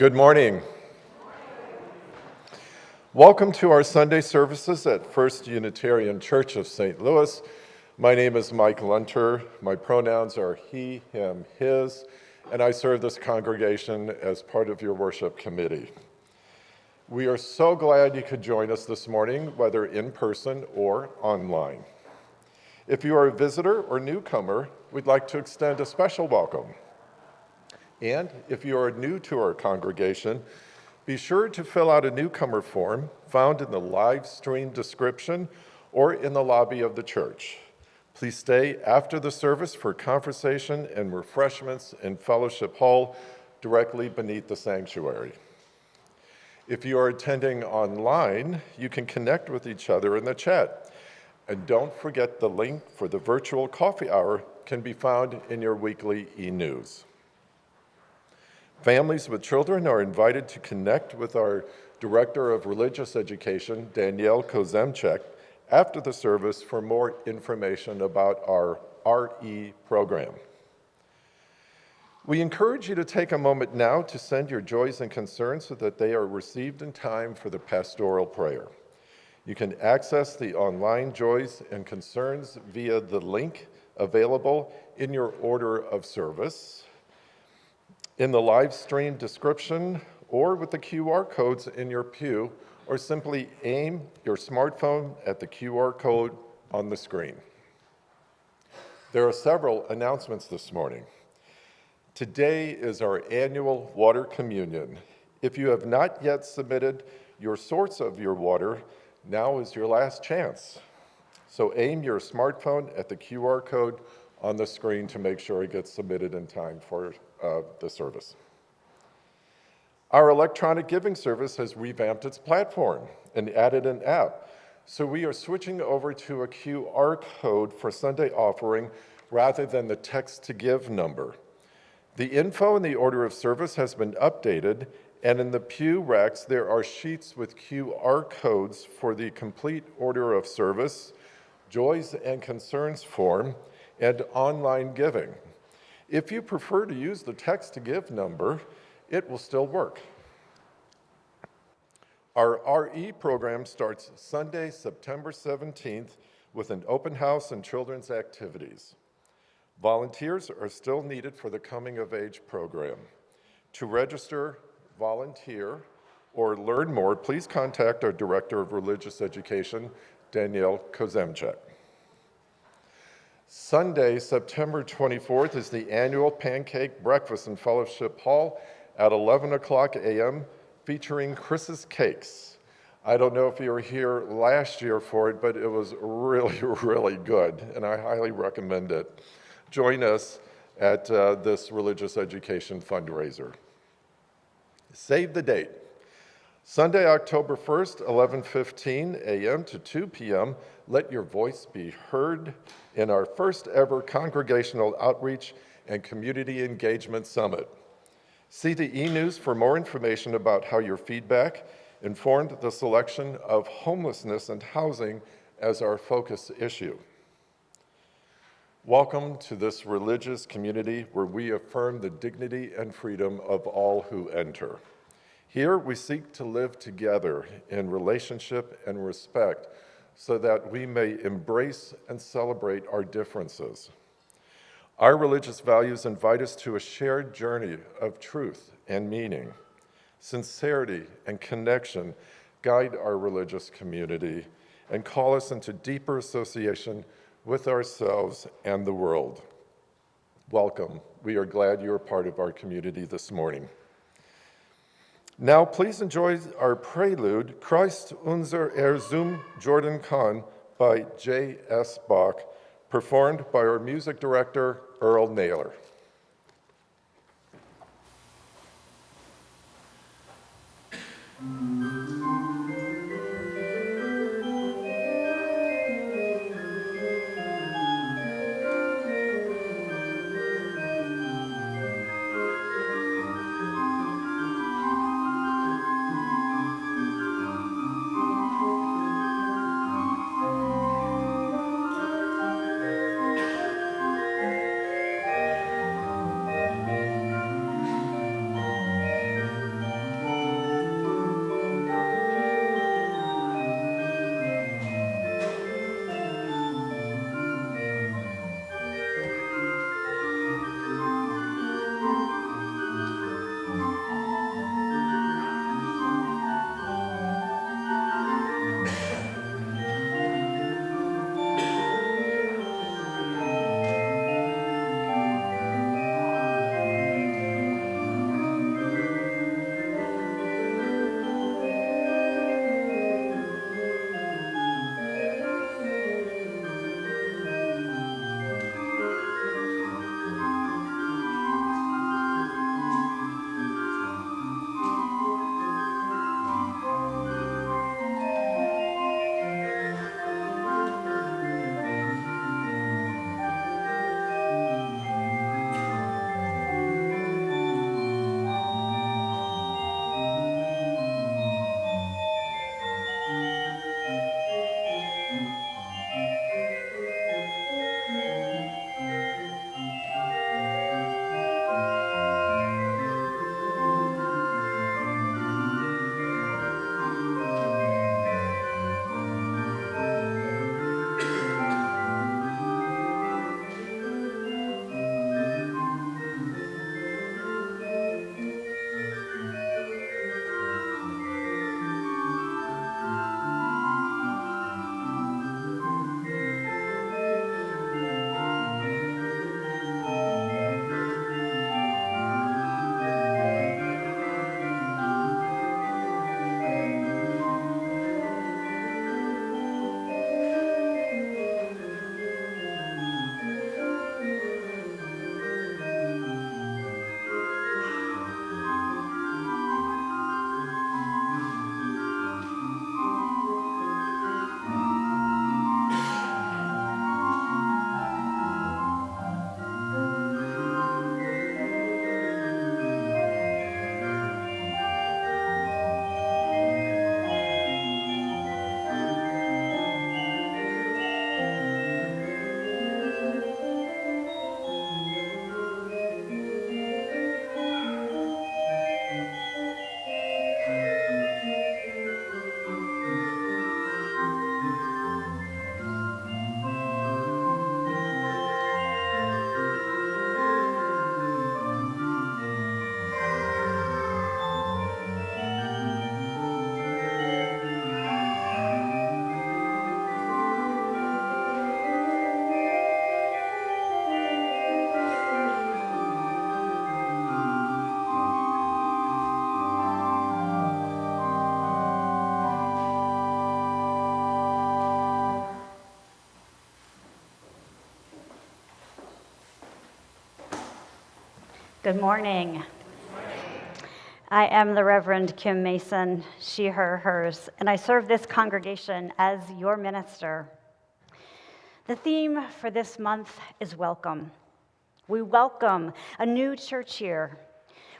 Good morning. Welcome to our Sunday services at First Unitarian Church of St. Louis. My name is Mike Lunter. My pronouns are he, him, his, and I serve this congregation as part of your worship committee. We are so glad you could join us this morning, whether in person or online. If you are a visitor or newcomer, we'd like to extend a special welcome. And if you are new to our congregation, be sure to fill out a newcomer form found in the live stream description or in the lobby of the church. Please stay after the service for conversation and refreshments in Fellowship Hall directly beneath the sanctuary. If you are attending online, you can connect with each other in the chat. And don't forget the link for the virtual coffee hour can be found in your weekly e-news. Families with children are invited to connect with our Director of Religious Education, Danielle Kozemchek, after the service for more information about our RE program. We encourage you to take a moment now to send your joys and concerns so that they are received in time for the pastoral prayer. You can access the online joys and concerns via the link available in your order of service, in the live stream description, or with the QR codes in your pew, or simply aim your smartphone at the QR code on the screen. There are several announcements this morning. Today is our annual water communion. If you have not yet submitted your source of your water, now is your last chance. So aim your smartphone at the QR code on the screen to make sure it gets submitted in time for the service. Our electronic giving service has revamped its platform and added an app. So we are switching over to a QR code for Sunday offering rather than the text to give number. The info in the order of service has been updated, and in the pew racks there are sheets with QR codes for the complete order of service, joys and concerns form, and online giving. If you prefer to use the text to give number, it will still work. Our RE program starts Sunday, September 17th with an open house and children's activities. Volunteers are still needed for the coming of age program. To register, volunteer, or learn more, please contact our Director of Religious Education, Danielle Kozemchek. Sunday, September 24th is the annual pancake breakfast in Fellowship Hall at 11 o'clock a.m. featuring Chris's Cakes. I don't know if you were here last year for it, but it was really, really good, and I highly recommend it. Join us at this religious education fundraiser. Save the date. Sunday, October 1st, 11:15 a.m. to 2 p.m., let your voice be heard in our first ever Congregational Outreach and Community Engagement Summit. See the e-news for more information about how your feedback informed the selection of homelessness and housing as our focus issue. Welcome to this religious community where we affirm the dignity and freedom of all who enter. Here we seek to live together in relationship and respect so that we may embrace and celebrate our differences. Our religious values invite us to a shared journey of truth and meaning. Sincerity and connection guide our religious community and call us into deeper association with ourselves and the world. Welcome. We are glad you are part of our community this morning. Now, please enjoy our prelude, Christ unser Erlösung Jordan Kahn by J.S. Bach, performed by our music director, Earl Naylor. Good morning. I am the Reverend Kim Mason, she, her, hers, and I serve this congregation as your minister. The theme for this month is welcome. We welcome a new church year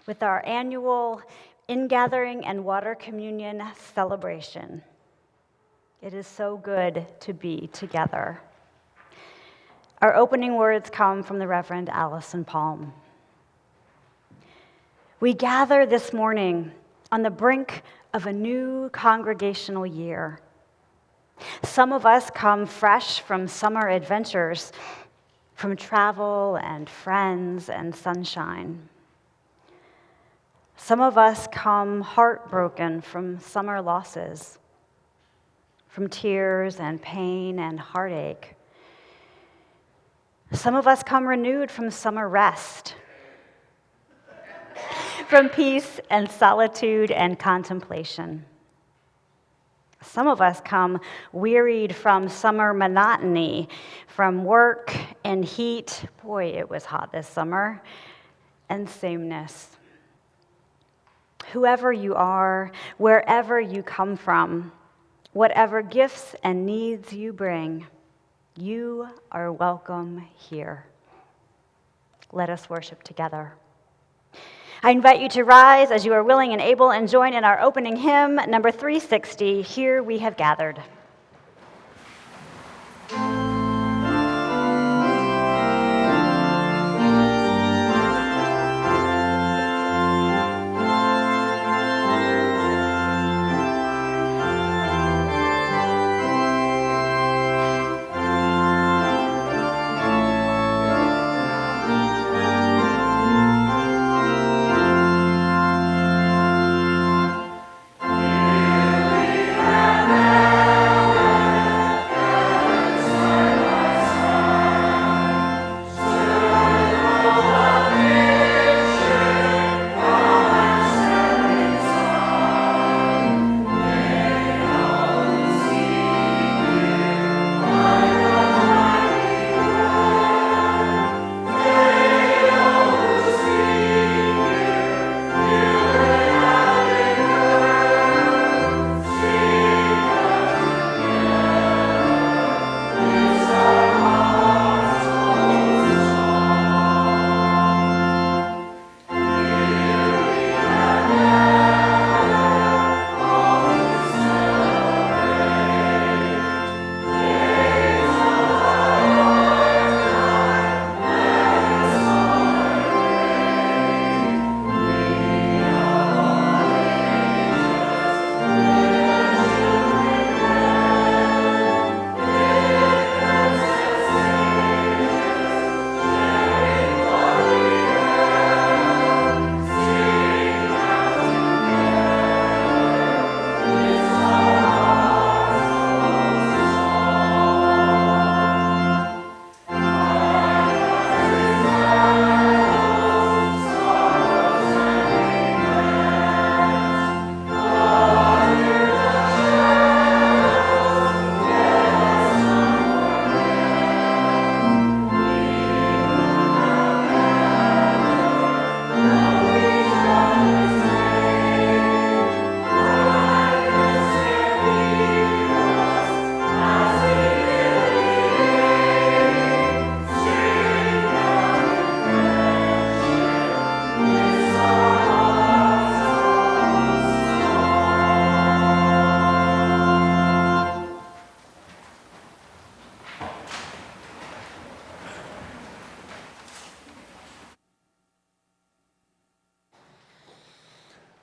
with our annual Ingathering and Water Communion celebration. It is so good to be together. Our opening words come from the Reverend Allison Palm. We gather this morning on the brink of a new congregational year. Some of us come fresh from summer adventures, from travel and friends and sunshine. Some of us come heartbroken from summer losses, from tears and pain and heartache. Some of us come renewed from summer rest, from peace and solitude and contemplation. Some of us come wearied from summer monotony, from work and heat. Boy, it was hot this summer, and sameness. Whoever you are, wherever you come from, whatever gifts and needs you bring, you are welcome here. Let us worship together. I invite you to rise as you are willing and able and join in our opening hymn, number 360, Here We Have Gathered.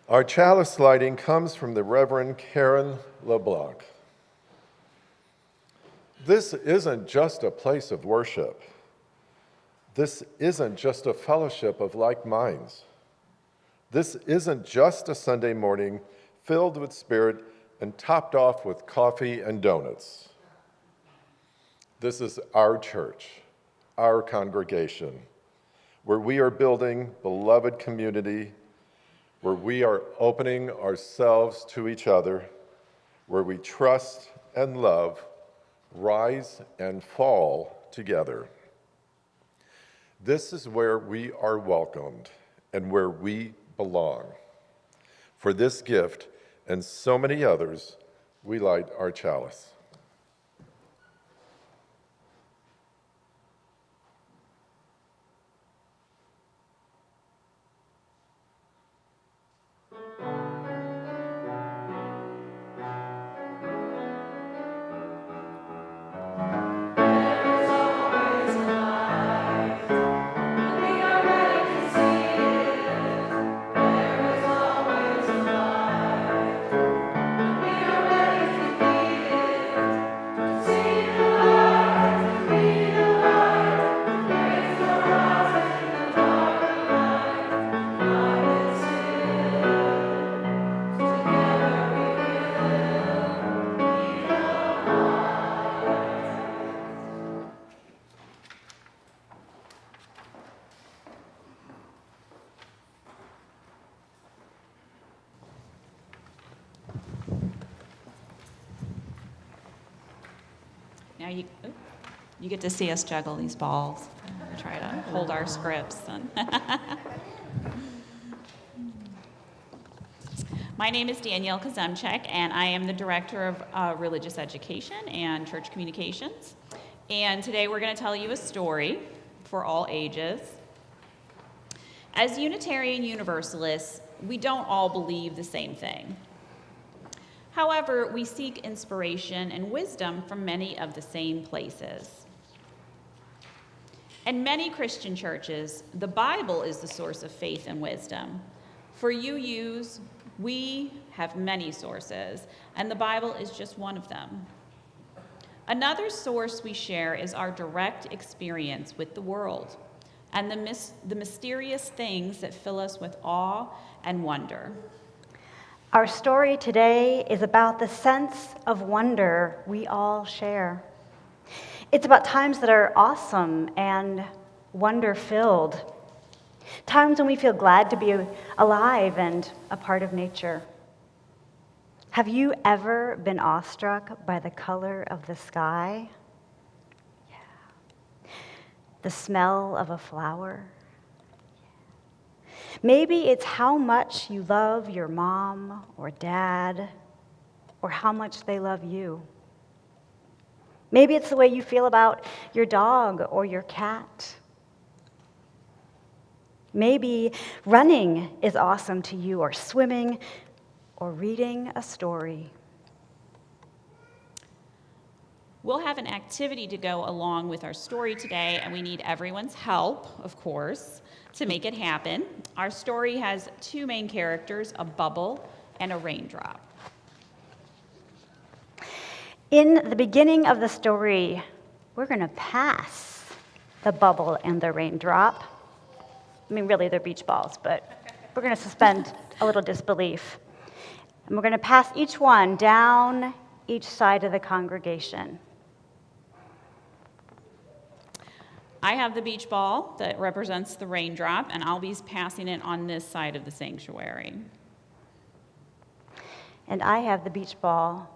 Our chalice lighting comes from the Reverend Karen LeBlanc. This isn't just a place of worship. This isn't just a fellowship of like minds. This isn't just a Sunday morning filled with spirit and topped off with coffee and donuts. This is our church, our congregation, where we are building beloved community, where we are opening ourselves to each other, where we trust and love, rise and fall together. This is where we are welcomed and where we belong. For this gift and so many others, we light our chalice. Now you get to see us juggle these balls. We try to hold our scripts. My name is Danielle Kazemchek, and I am the Director of Religious Education and Church Communications. And today we're going to tell you a story for all ages. As Unitarian Universalists, we don't all believe the same thing. However, we seek inspiration and wisdom from many of the same places. In many Christian churches, the Bible is the source of faith and wisdom. For UUs, we have many sources, and the Bible is just one of them. Another source we share is our direct experience with the world and the mysterious things that fill us with awe and wonder. Our story today is about the sense of wonder we all share. It's about times that are awesome and wonder-filled, times when we feel glad to be alive and a part of nature. Have you ever been awestruck by the color of the sky? Yeah. The smell of a flower? Maybe it's how much you love your mom or dad, or how much they love you. Maybe it's the way you feel about your dog or your cat. Maybe running is awesome to you, or swimming, or reading a story. We'll have an activity to go along with our story today, and we need everyone's help, of course, to make it happen. Our story has two main characters, a bubble and a raindrop. In the beginning of the story, we're going to pass the bubble and the raindrop. I mean, really, they're beach balls, but we're going to suspend a little disbelief. And we're going to pass each one down each side of the congregation. I have the beach ball that represents the raindrop, and I'll be passing it on this side of the sanctuary. And I have the beach ball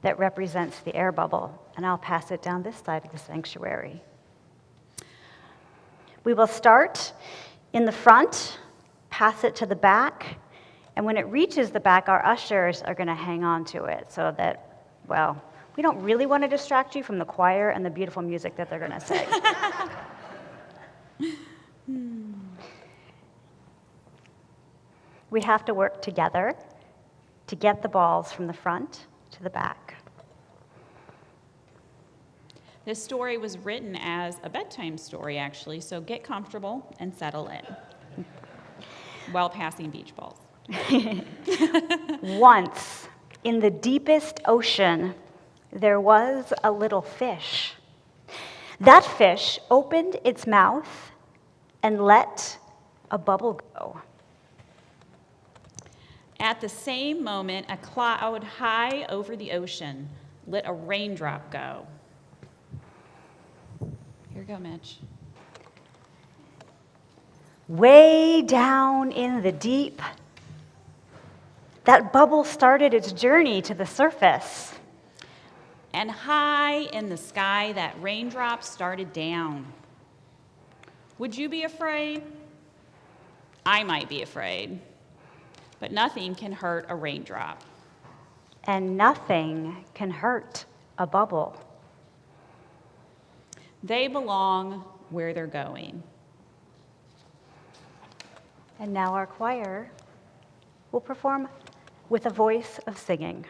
that represents the air bubble, and I'll pass it down this side of the sanctuary. We will start in the front, pass it to the back, and when it reaches the back, our ushers are going to hang on to it so that, well, we don't really want to distract you from the choir and the beautiful music that they're going to sing. We have to work together to get the balls from the front to the back. This story was written as a bedtime story, actually, so get comfortable and settle in while passing beach balls. Once, in the deepest ocean, there was a little fish. That fish opened its mouth and let a bubble go. At the same moment, a cloud high over the ocean let a raindrop go. Here you go, Mitch. Way down in the deep, that bubble started its journey to the surface. And high in the sky, that raindrop started down. Would you be afraid? I might be afraid, but nothing can hurt a raindrop. And nothing can hurt a bubble. They belong where they're going. And now our choir will perform with a voice of singing.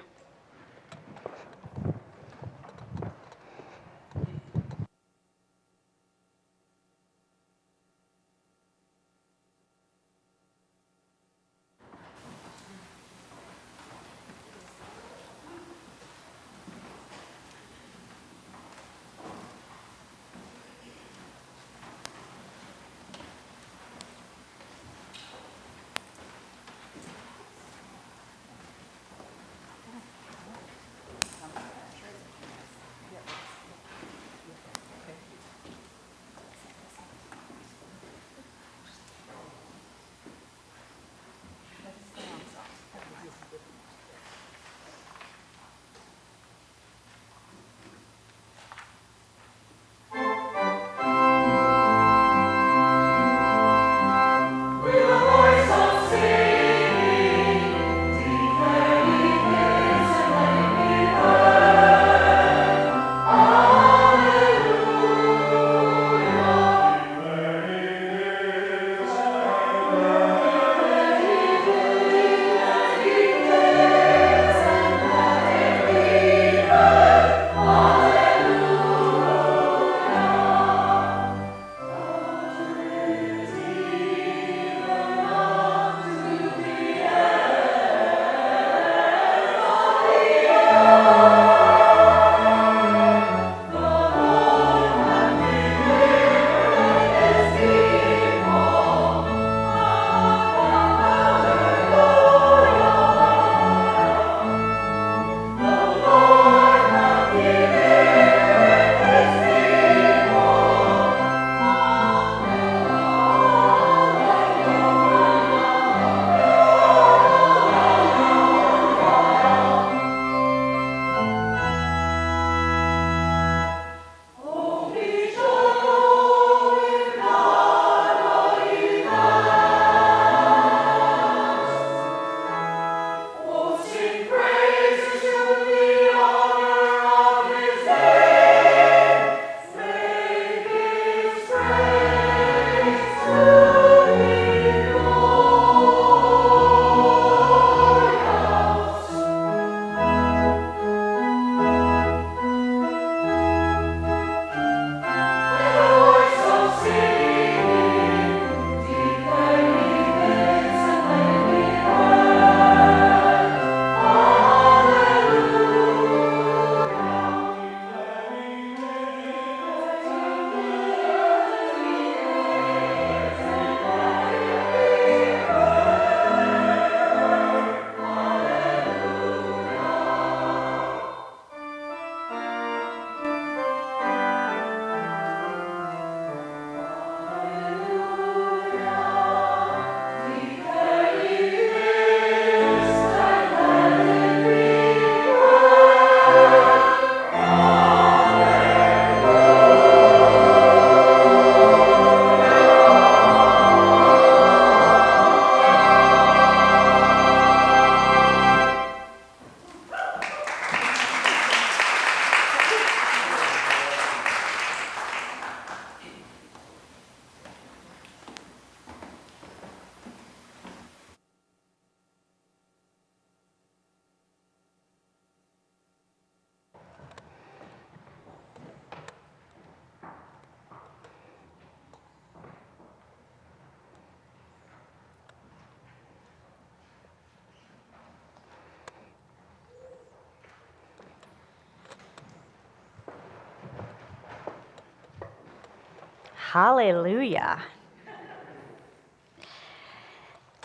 Hallelujah.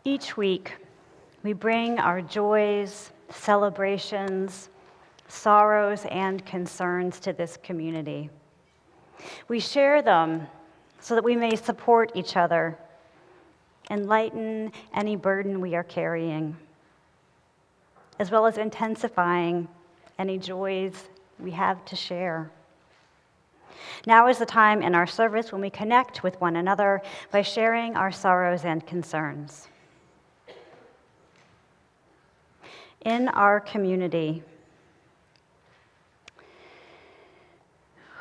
Each week, we bring our joys, celebrations, sorrows, and concerns to this community. We share them so that we may support each other and lighten any burden we are carrying, as well as intensifying any joys we have to share. Now is the time in our service when we connect with one another by sharing our sorrows and concerns. In our community,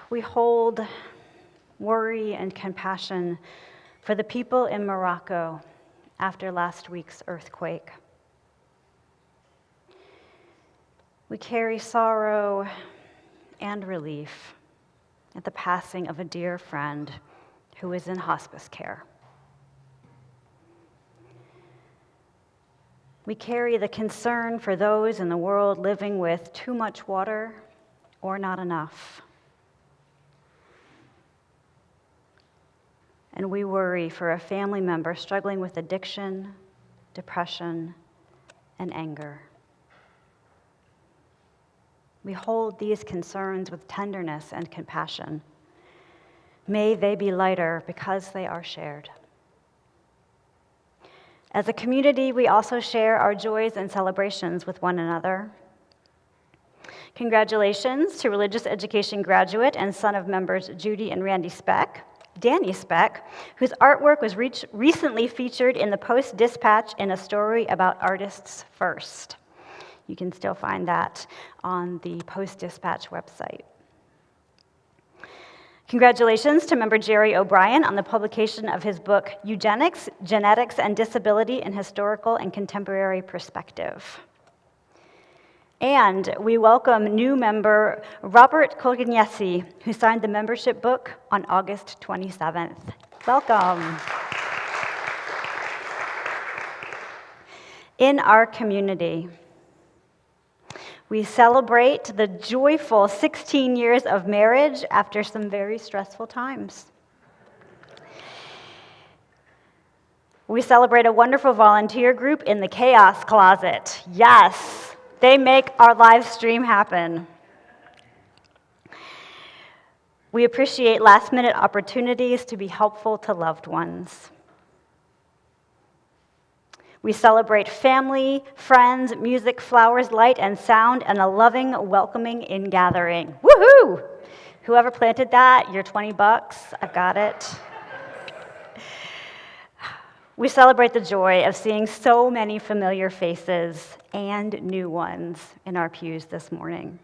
we hold worry and compassion for the people in Morocco after last week's earthquake. We carry sorrow and relief at the passing of a dear friend who is in hospice care. We carry the concern for those in the world living with too much water or not enough. And we worry for a family member struggling with addiction, depression, and anger. We hold these concerns with tenderness and compassion. May they be lighter because they are shared. As a community, we also share our joys and celebrations with one another. Congratulations to religious education graduate and son of members Judy and Danny Speck, whose artwork was recently featured in the Post-Dispatch in a story about artists first. You can still find that on the Post-Dispatch website. Congratulations to member Jerry O'Brien on the publication of his book, Eugenics, Genetics, and Disability in Historical and Contemporary Perspective. And we welcome new member Robert Colganesi, who signed the membership book on August 27th. Welcome. In our community, we celebrate the joyful 16 years of marriage after some very stressful times. We celebrate a wonderful volunteer group in the Chaos Closet. Yes, they make our live stream happen. We appreciate last-minute opportunities to be helpful to loved ones. We celebrate family, friends, music, flowers, light, and sound, and a loving, welcoming ingathering. Woohoo! Whoever planted that, you're $20. I've got it. We celebrate the joy of seeing so many familiar faces and new ones in our pews this morning.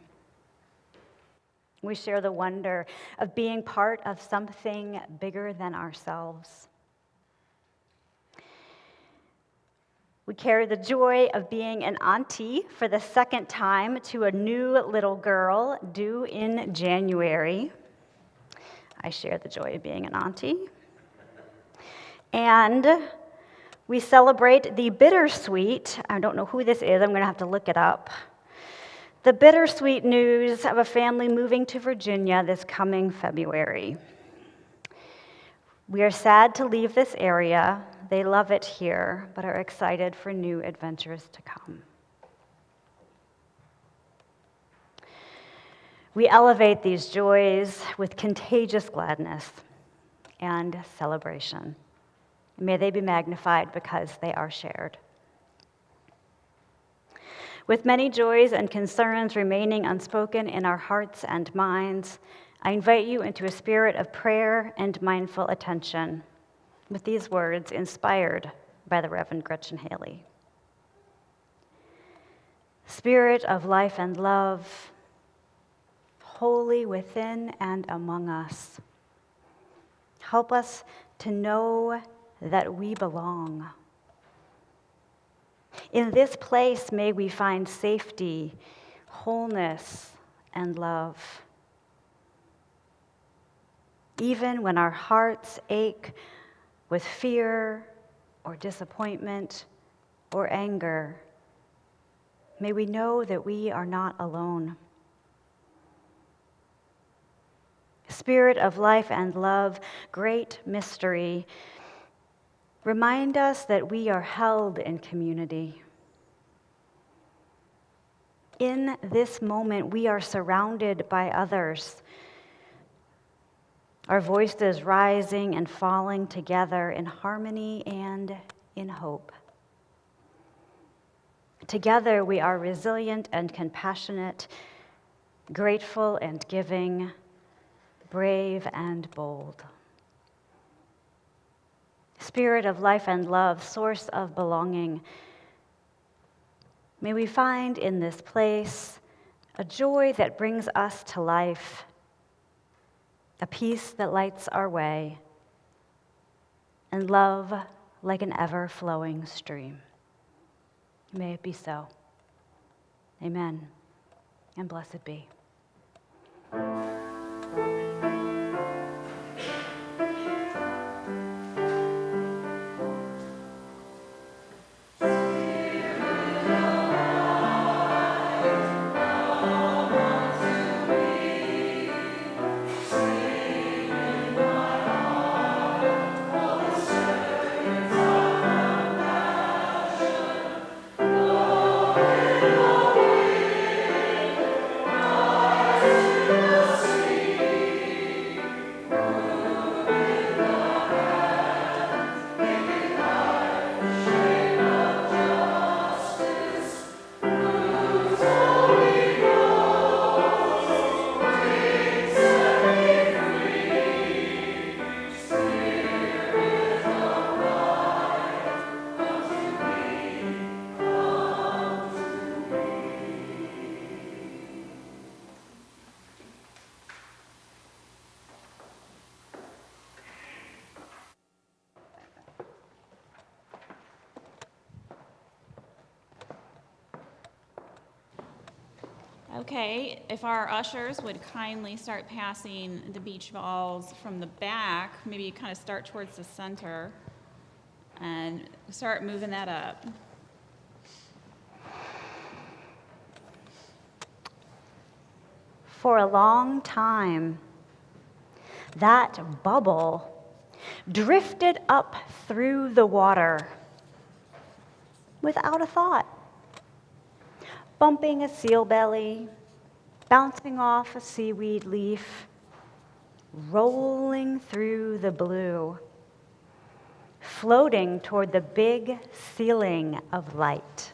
We share the wonder of being part of something bigger than ourselves. We carry the joy of being an auntie for the second time to a new little girl due in January. I share the joy of being an auntie. And we celebrate the bittersweet, I don't know who this is, I'm going to have to look it up. The bittersweet news of a family moving to Virginia this coming February. We are sad to leave this area. They love it here, but are excited for new adventures to come. We elevate these joys with contagious gladness and celebration. May they be magnified because they are shared. With many joys and concerns remaining unspoken in our hearts and minds, I invite you into a spirit of prayer and mindful attention with these words inspired by the Reverend Gretchen Haley. Spirit of life and love, holy within and among us, help us to know that we belong. In this place, may we find safety, wholeness, and love. Even when our hearts ache with fear or disappointment or anger, may we know that we are not alone. Spirit of life and love, great mystery, remind us that we are held in community. In this moment, we are surrounded by others, our voices rising and falling together in harmony and in hope. Together, we are resilient and compassionate, grateful and giving, brave and bold. Spirit of life and love, source of belonging, may we find in this place a joy that brings us to life, a peace that lights our way, and love like an ever-flowing stream. May it be so. Amen, and blessed be. Okay, if our ushers would kindly start passing the beach balls from the back, maybe kind of start towards the center and start moving that up. For a long time, that bubble drifted up through the water without a thought, bumping a seal belly, bouncing off a seaweed leaf, rolling through the blue, floating toward the big ceiling of light.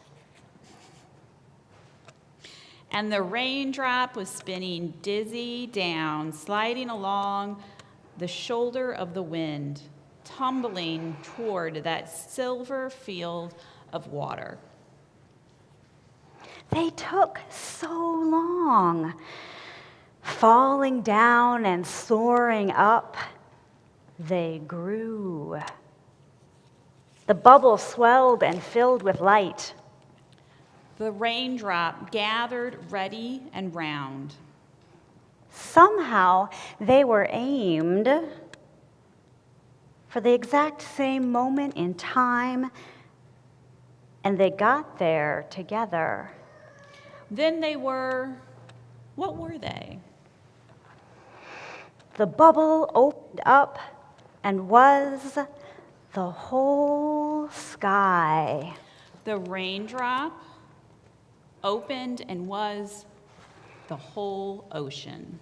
And the raindrop was spinning dizzy down, sliding along the shoulder of the wind, tumbling toward that silver field of water. They took so long, falling down and soaring up. They grew. The bubble swelled and filled with light. The raindrop gathered ready and round. Somehow they were aimed for the exact same moment in time, and they got there together. Then they were, what were they? The bubble opened up and was the whole sky. The raindrop opened and was the whole ocean.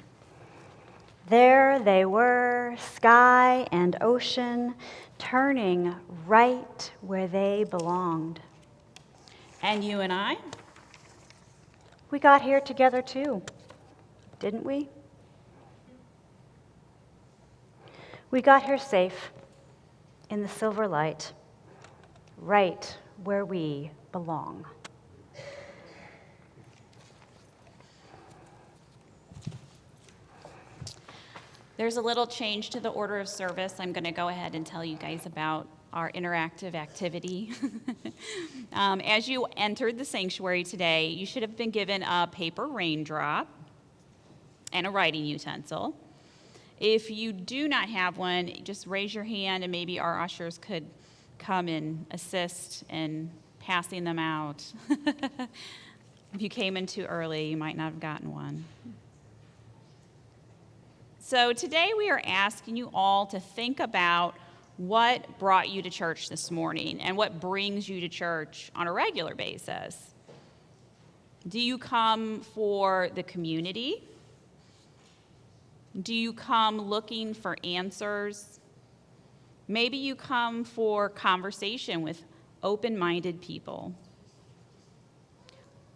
There they were, sky and ocean, turning right where they belonged. And you and I? We got here together too, didn't we? We got here safe in the silver light, right where we belong. There's a little change to the order of service. I'm going to go ahead and tell you guys about our interactive activity. As you entered the sanctuary today, you should have been given a paper raindrop and a writing utensil. If you do not have one, just raise your hand and maybe our ushers could come and assist in passing them out. If you came in too early, you might not have gotten one. So today we are asking you all to think about what brought you to church this morning and what brings you to church on a regular basis. Do you come for the community? Do you come looking for answers? Maybe you come for conversation with open-minded people.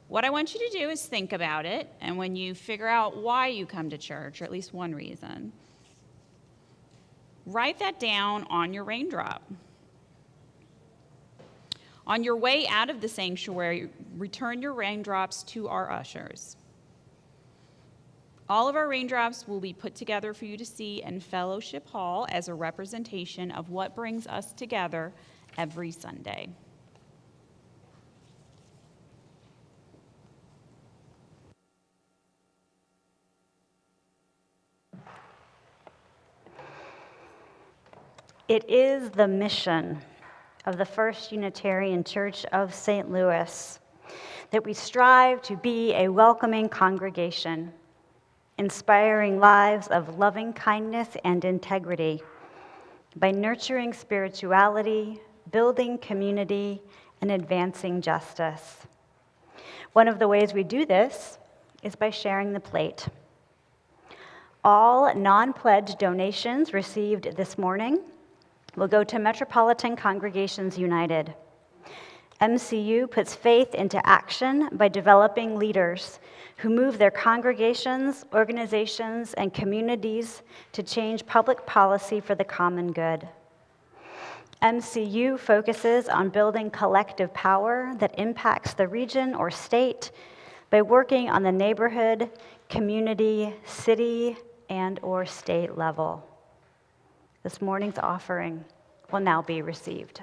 What I want you to do is think about it, and when you figure out why you come to church, or at least one reason, Write that down on your raindrop. On your way out of the sanctuary, return your raindrops to our ushers. All of our raindrops will be put together for you to see in Fellowship Hall as a representation of what brings us together every Sunday. It is the mission of the First Unitarian Church of St. Louis that we strive to be a welcoming congregation, inspiring lives of loving kindness and integrity by nurturing spirituality, building community, and advancing justice. One of the ways we do this is by sharing the plate. All non-pledge donations received this morning will go to Metropolitan Congregations United. MCU puts faith into action by developing leaders who move their congregations, organizations, and communities to change public policy for the common good. MCU focuses on building collective power that impacts the region or state by working on the neighborhood, community, city, and/or state level. This morning's offering will now be received.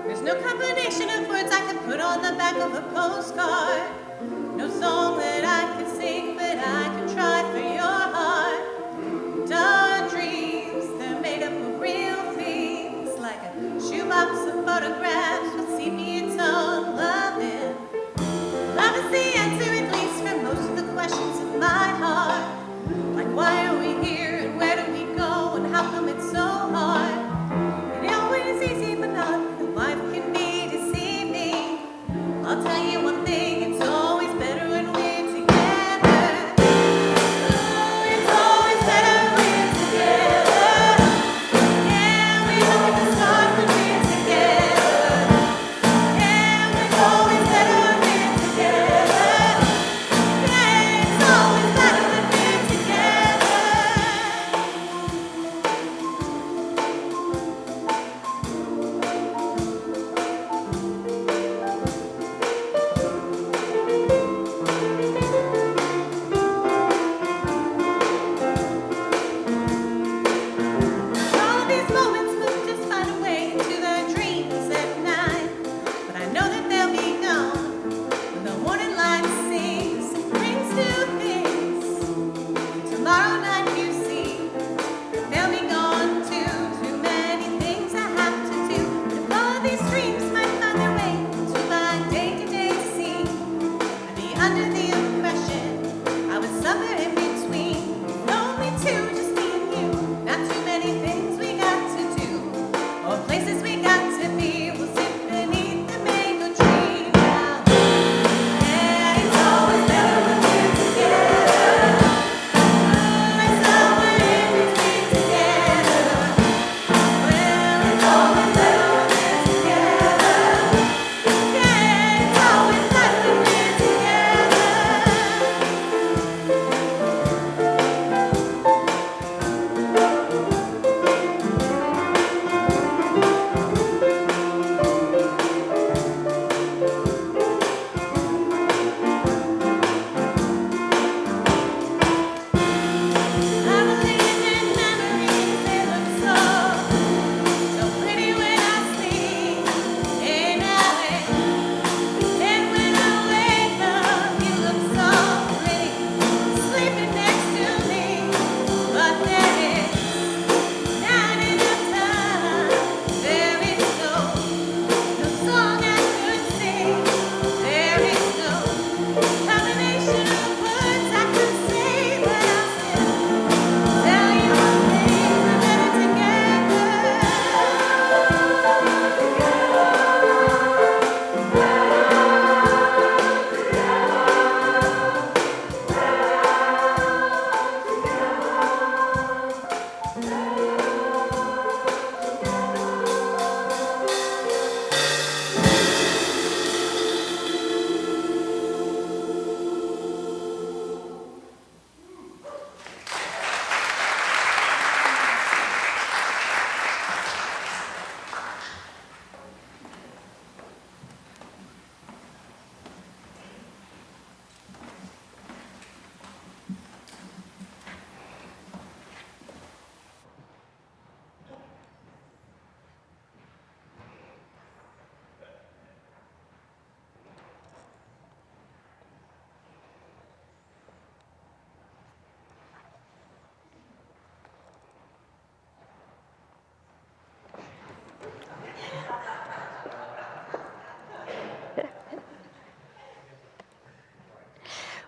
There's no combination of words I could put on the back of a postcard. No song that I could sing, but I could try for your heart. Our dreams, they're made up of real things, like a shoebox of photographs with sepia tone loving. Love is the answer, at least, for most of the questions in my heart. Like, why are we here, and where do we go, and how come it's so hard? It always easy, but not. Life can be deceiving. I'll tell you one thing, it's always better when we're together.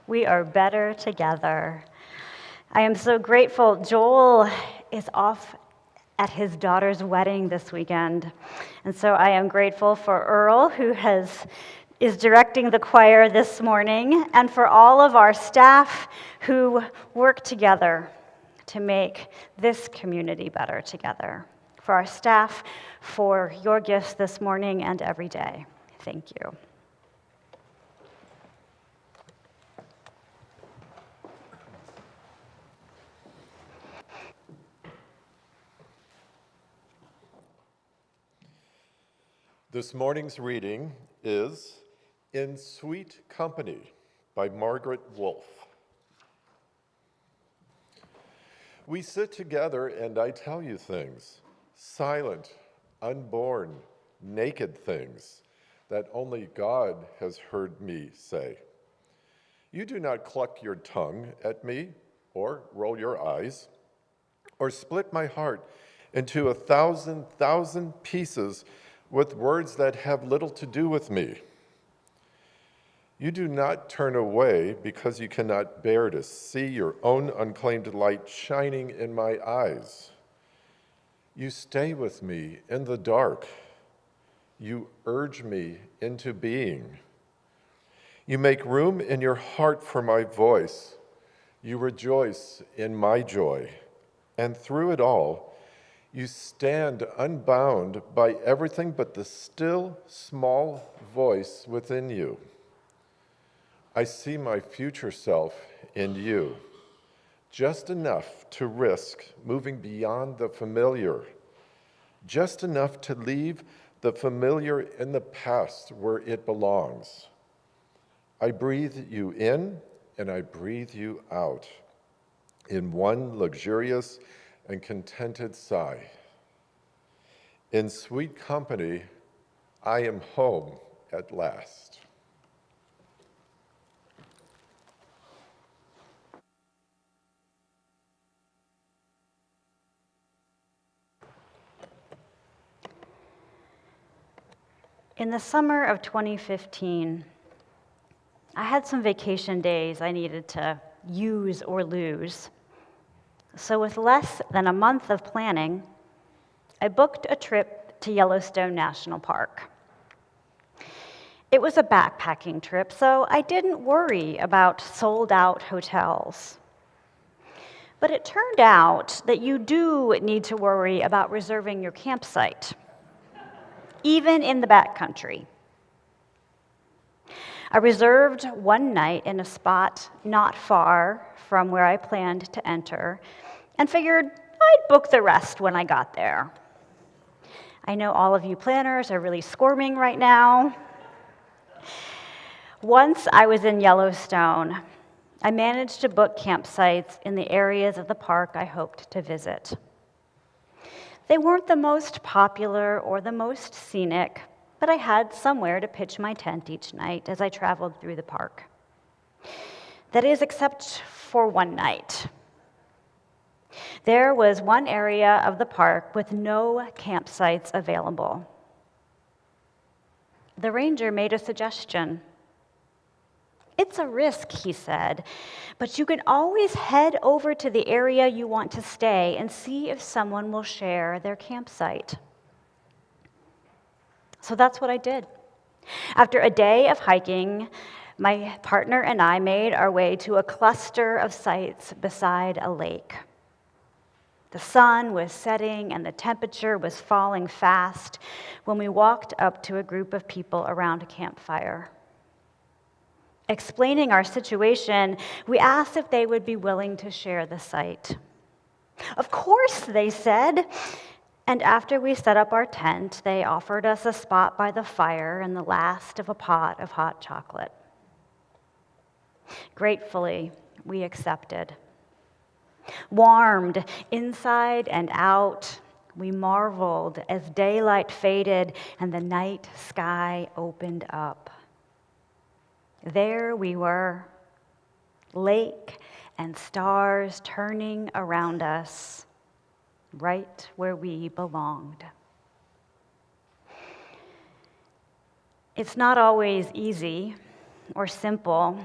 We are better together. I am so grateful. Joel is off at his daughter's wedding this weekend. And so I am grateful for Earl, who is directing the choir this morning, and for all of our staff who work together to make this community better together. For our staff, for your gifts this morning and every day. Thank you. This morning's reading is In Sweet Company by Margaret Wolf. We sit together and I tell you things, silent, unborn, naked things that only God has heard me say. You do not cluck your tongue at me or roll your eyes or split my heart into 1,000 pieces with words that have little to do with me. You do not turn away because you cannot bear to see your own unclaimed light shining in my eyes. You stay with me in the dark. You urge me into being. You make room in your heart for my voice. You rejoice in my joy. And through it all, you stand unbound by everything but the still, small voice within you. I see my future self in you, just enough to risk moving beyond the familiar, just enough to leave the familiar in the past where it belongs. I breathe you in and I breathe you out in one luxurious and contented sigh. In sweet company, I am home at last. In the summer of 2015, I had some vacation days I needed to use or lose. So with less than a month of planning, I booked a trip to Yellowstone National Park. It was a backpacking trip, so I didn't worry about sold-out hotels. But it turned out that you do need to worry about reserving your campsite, even in the backcountry. I reserved one night in a spot not far from where I planned to enter and figured I'd book the rest when I got there. I know all of you planners are really squirming right now. Once I was in Yellowstone, I managed to book campsites in the areas of the park I hoped to visit. They weren't the most popular or the most scenic, but I had somewhere to pitch my tent each night as I traveled through the park. That is, except for one night. There was one area of the park with no campsites available. The ranger made a suggestion. It's a risk, he said, but you can always head over to the area you want to stay and see if someone will share their campsite. So that's what I did. After a day of hiking, my partner and I made our way to a cluster of sites beside a lake. The sun was setting and the temperature was falling fast when we walked up to a group of people around a campfire. Explaining our situation, we asked if they would be willing to share the site. Of course, they said. And after we set up our tent, they offered us a spot by the fire and the last of a pot of hot chocolate. Gratefully, we accepted. Warmed inside and out, we marveled as daylight faded and the night sky opened up. There we were, lake and stars turning around us, right where we belonged. It's not always easy or simple,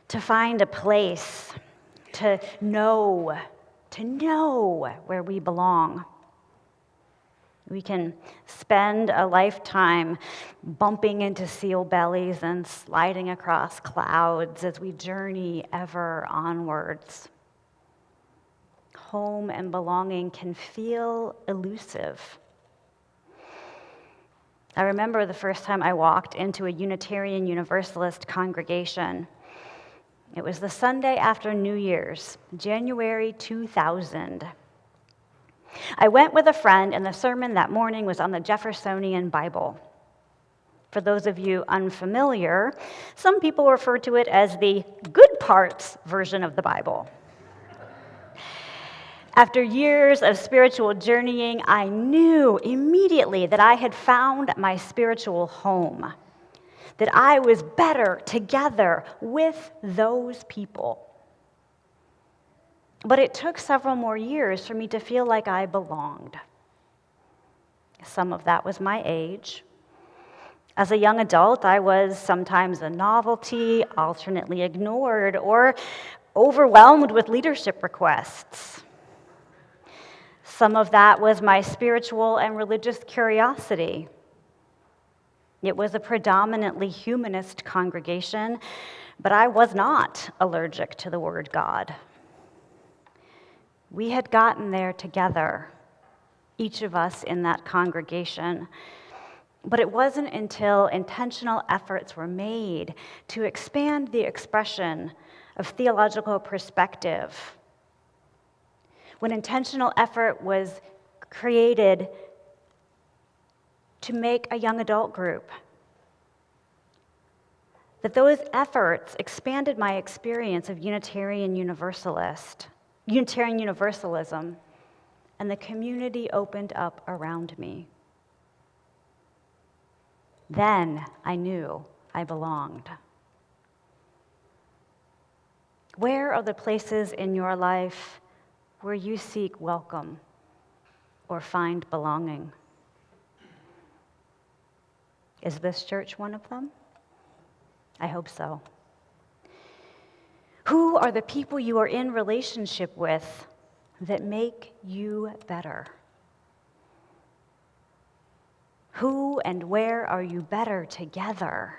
to find a place, to know where we belong. We can spend a lifetime bumping into seal bellies and sliding across clouds as we journey ever onwards. Home and belonging can feel elusive. I remember the first time I walked into a Unitarian Universalist congregation. It was the Sunday after New Year's, January 2000. I went with a friend, and the sermon that morning was on the Jeffersonian Bible. For those of you unfamiliar, some people refer to it as the good parts version of the Bible. After years of spiritual journeying, I knew immediately that I had found my spiritual home, that I was better together with those people. But it took several more years for me to feel like I belonged. Some of that was my age. As a young adult, I was sometimes a novelty, alternately ignored, or overwhelmed with leadership requests. Some of that was my spiritual and religious curiosity. It was a predominantly humanist congregation, but I was not allergic to the word God. We had gotten there together, each of us in that congregation, but it wasn't until intentional efforts were made to expand the expression of theological perspective, when intentional effort was created to make a young adult group, that those efforts expanded my experience of Unitarian Universalism, and the community opened up around me. Then I knew I belonged. Where are the places in your life where you seek welcome or find belonging? Is this church one of them? I hope so. Who are the people you are in relationship with that make you better? Who and where are you better together?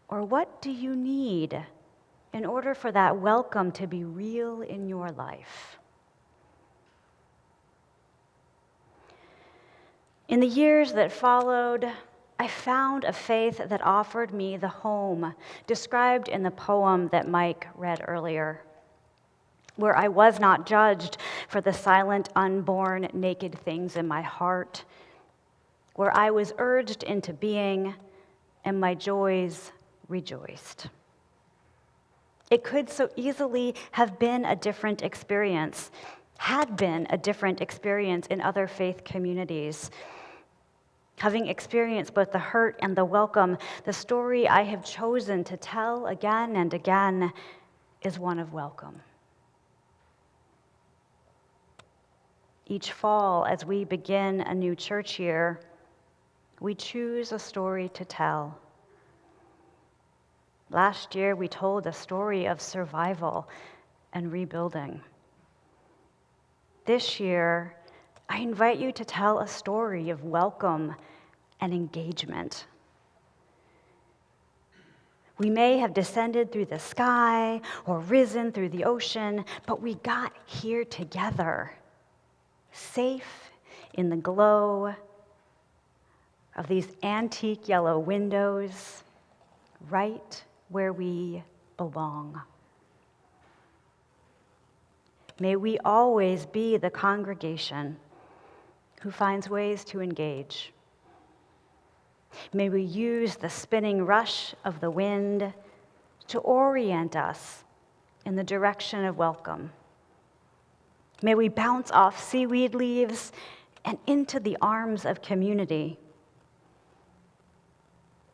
Or what do you need in order for that welcome to be real in your life? In the years that followed, I found a faith that offered me the home described in the poem that Mike read earlier, where I was not judged for the silent, unborn, naked things in my heart, where I was urged into being and my joys rejoiced. It could so easily have been a different experience, had been a different experience in other faith communities. Having experienced both the hurt and the welcome, the story I have chosen to tell again and again is one of welcome. Each fall, as we begin a new church year, we choose a story to tell. Last year, we told a story of survival and rebuilding. This year, I invite you to tell a story of welcome and engagement. We may have descended through the sky or risen through the ocean, but we got here together, safe in the glow of these antique yellow windows, right where we belong. May we always be the congregation who finds ways to engage. May we use the spinning rush of the wind to orient us in the direction of welcome. May we bounce off seaweed leaves and into the arms of community.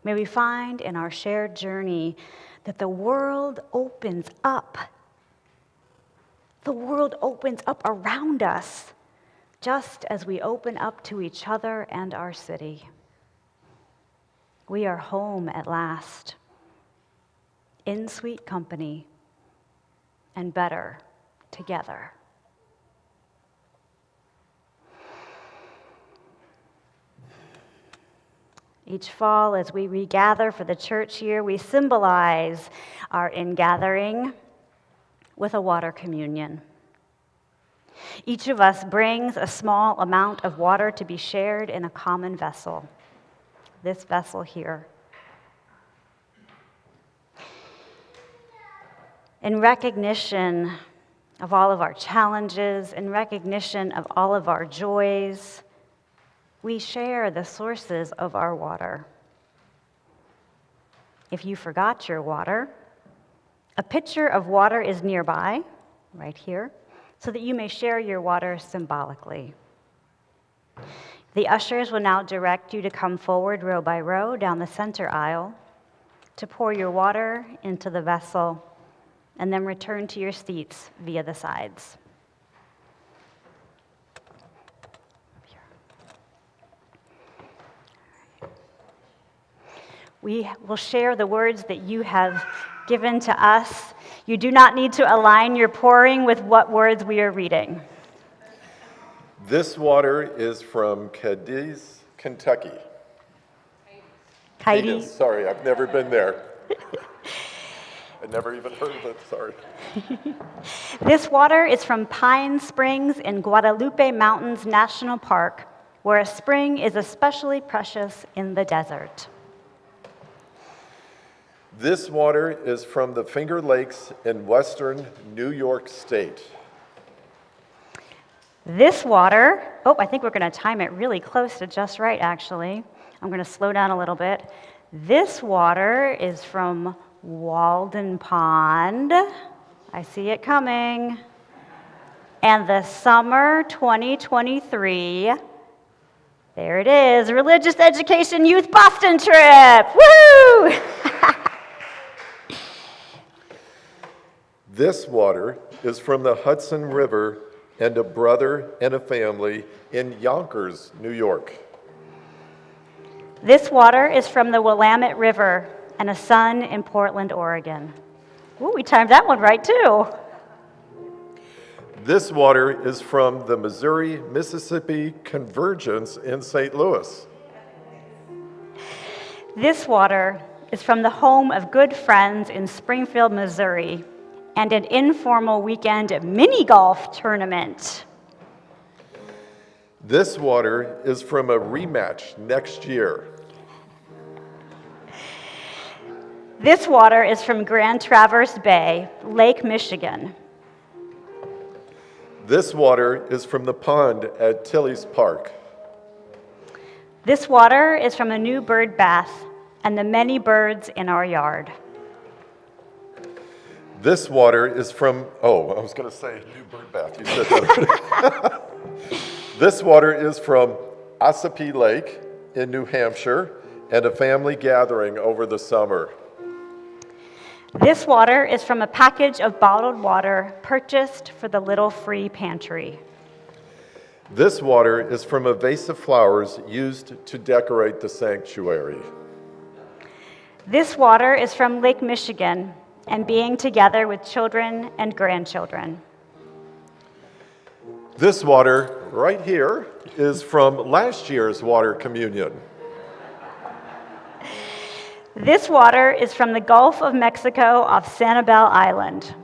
May we find in our shared journey that the world opens up. The world opens up around us, just as we open up to each other and our city. We are home at last, in sweet company, and better together. Each fall, as we regather for the church year, we symbolize our ingathering with a water communion. Each of us brings a small amount of water to be shared in a common vessel, this vessel here. In recognition of all of our challenges, in recognition of all of our joys, we share the sources of our water. If you forgot your water, a pitcher of water is nearby, right here, so that you may share your water symbolically. The ushers will now direct you to come forward row by row down the center aisle to pour your water into the vessel and then return to your seats via the sides. We will share the words that you have given to us. You do not need to align your pouring with what words we are reading. This water is from Cadiz, Kentucky. Cadiz. Sorry, I've never been there. I never even heard of it, sorry. This water is from Pine Springs in Guadalupe Mountains National Park, where a spring is especially precious in the desert. This water is from the Finger Lakes in western New York State. This water, I think we're going to time it really close to just right, actually. I'm going to slow down a little bit. This water is from Walden Pond. I see it coming. And the summer 2023, there it is, Religious Education Youth Boston Trip. Woo! This water is from the Hudson River and a brother and a family in Yonkers, New York. This water is from the Willamette River and a son in Portland, Oregon. Ooh, we timed that one right, too. This water is from the Missouri-Mississippi Convergence in St. Louis. This water is from the home of good friends in Springfield, Missouri, and an informal weekend mini golf tournament. This water is from a rematch next year. This water is from Grand Traverse Bay, Lake Michigan. This water is from the pond at Tilly's Park. This water is from a new bird bath and the many birds in our yard. This water is from, I was going to say new bird bath. You said that already. This water is from Ossipee Lake in New Hampshire and a family gathering over the summer. This water is from a package of bottled water purchased for the Little Free Pantry. This water is from a vase of flowers used to decorate the sanctuary. This water is from Lake Michigan and being together with children and grandchildren. This water right here is from last year's water communion. This water is from the Gulf of Mexico off Sanibel Island.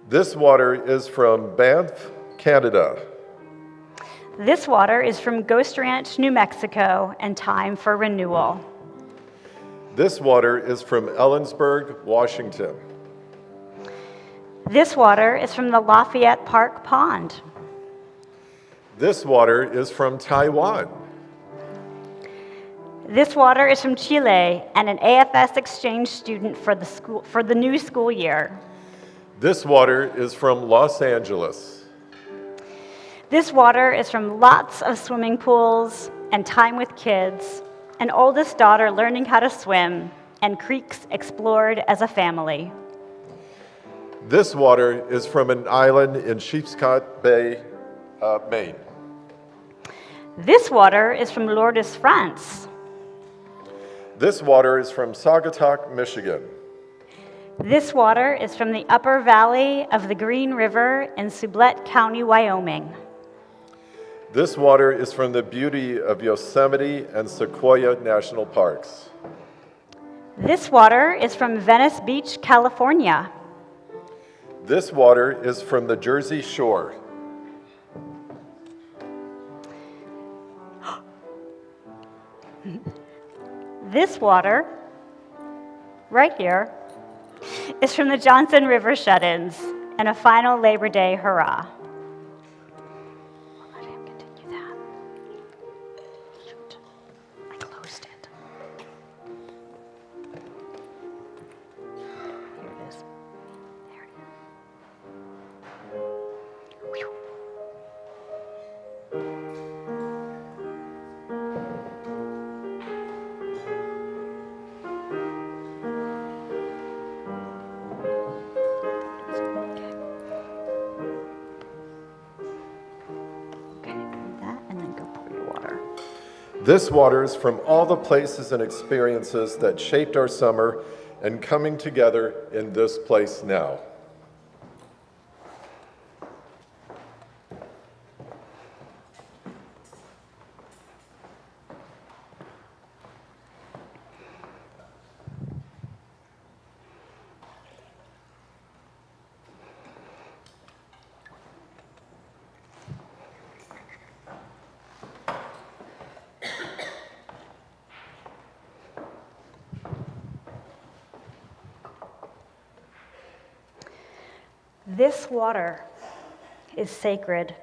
This water is from Banff, Canada. This water is from Ghost Ranch, New Mexico, and time for renewal. This water is from Ellensburg, Washington. This water is from the Lafayette Park Pond. This water is from Taiwan. This water is from Chile and an AFS exchange student for the new school year. This water is from Los Angeles. This water is from lots of swimming pools and time with kids, an oldest daughter learning how to swim, and creeks explored as a family. This water is from an island in Sheepscot Bay, Maine. This water is from Lourdes, France. This water is from Saugatuck, Michigan. This water is from the upper valley of the Green River in Sublette County, Wyoming. This water is from the beauty of Yosemite and Sequoia National Parks. This water is from Venice Beach, California. This water is from the Jersey Shore. This water, right here, is from the Johnson River shut-ins and a final Labor Day hurrah. Let him continue that. Shoot, I closed it. Here it is. There it is. Whew. This water is from all the places and experiences that shaped our summer and coming together in this place now. This water is sacred.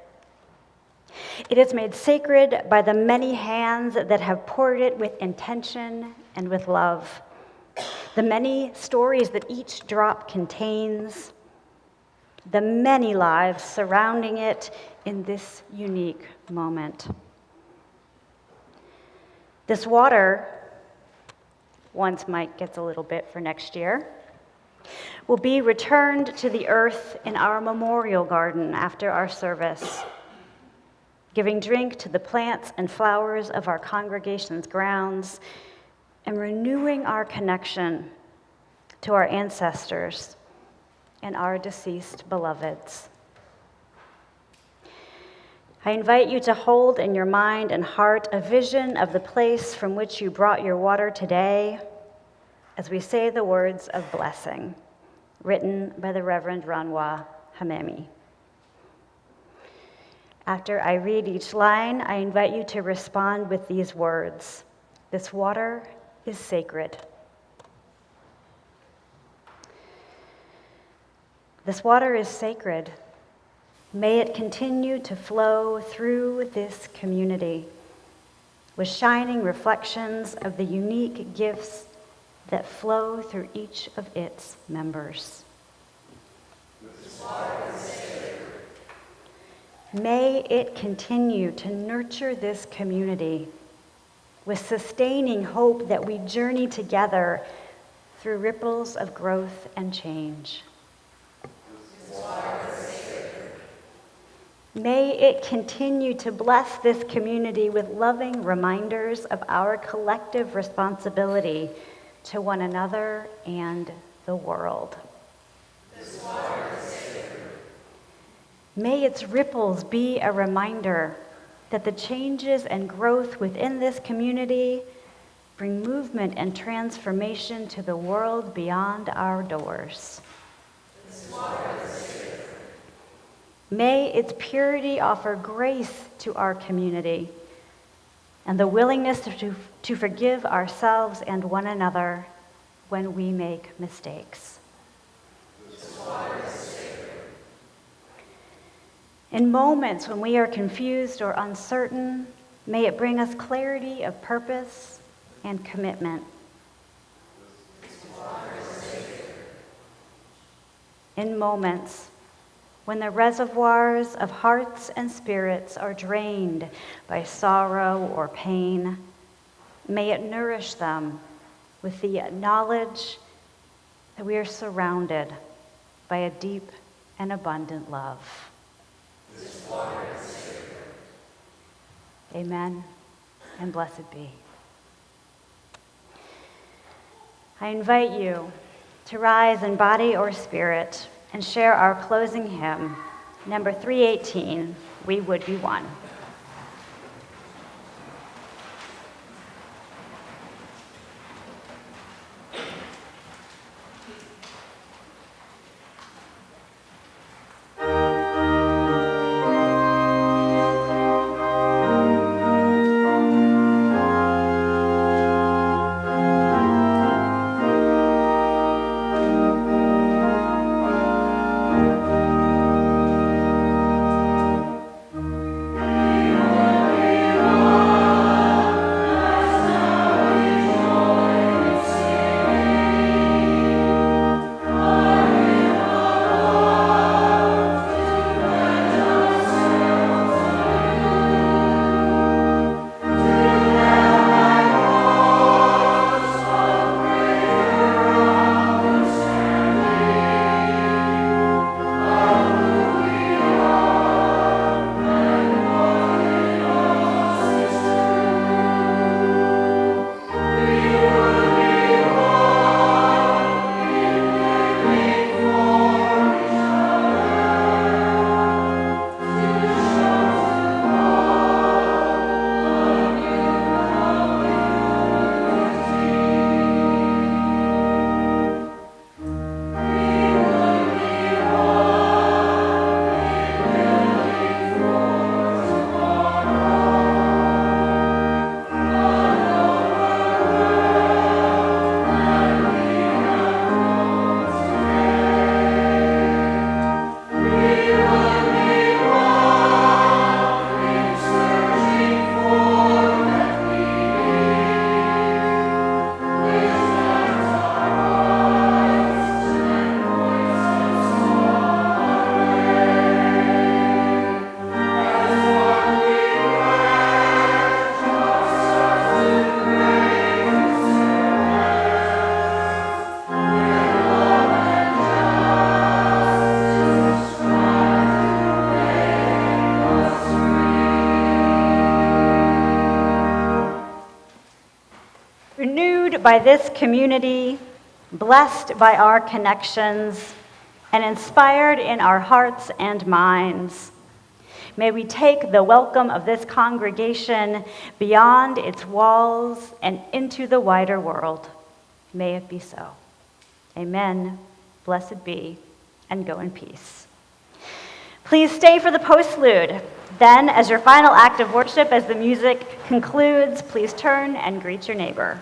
It is made sacred by the many hands that have poured it with intention and with love. The many stories that each drop contains, the many lives surrounding it in this unique moment. This water, once Mike gets a little bit for next year, will be returned to the earth in our memorial garden after our service, giving drink to the plants and flowers of our congregation's grounds and renewing our connection to our ancestors and our deceased beloveds. I invite you to hold in your mind and heart a vision of the place from which you brought your water today as we say the words of blessing, written by the Reverend Ranwa Hamemi. After I read each line, I invite you to respond with these words. This water is sacred. This water is sacred. May it continue to flow through this community with shining reflections of the unique gifts that flow through each of its members. This water is sacred. May it continue to nurture this community with sustaining hope that we journey together through ripples of growth and change. This water is sacred. May it continue to bless this community with loving reminders of our collective responsibility to one another and the world. This water is sacred. May its ripples be a reminder that the changes and growth within this community bring movement and transformation to the world beyond our doors. This water is sacred. May its purity offer grace to our community and the willingness to forgive ourselves and one another when we make mistakes. This water is sacred. In moments when we are confused or uncertain, may it bring us clarity of purpose and commitment. This water is sacred. In moments when the reservoirs of hearts and spirits are drained by sorrow or pain, may it nourish them with the knowledge that we are surrounded by a deep and abundant love. This water is sacred. Amen, and blessed be. I invite you to rise in body or spirit and share our closing hymn, number 318, We Would Be One. Renewed by this community, blessed by our connections, and inspired in our hearts and minds, may we take the welcome of this congregation beyond its walls and into the wider world. May it be so. Amen. Blessed be, and go in peace. Please stay for the postlude. Then, as your final act of worship, as the music concludes, please turn and greet your neighbor.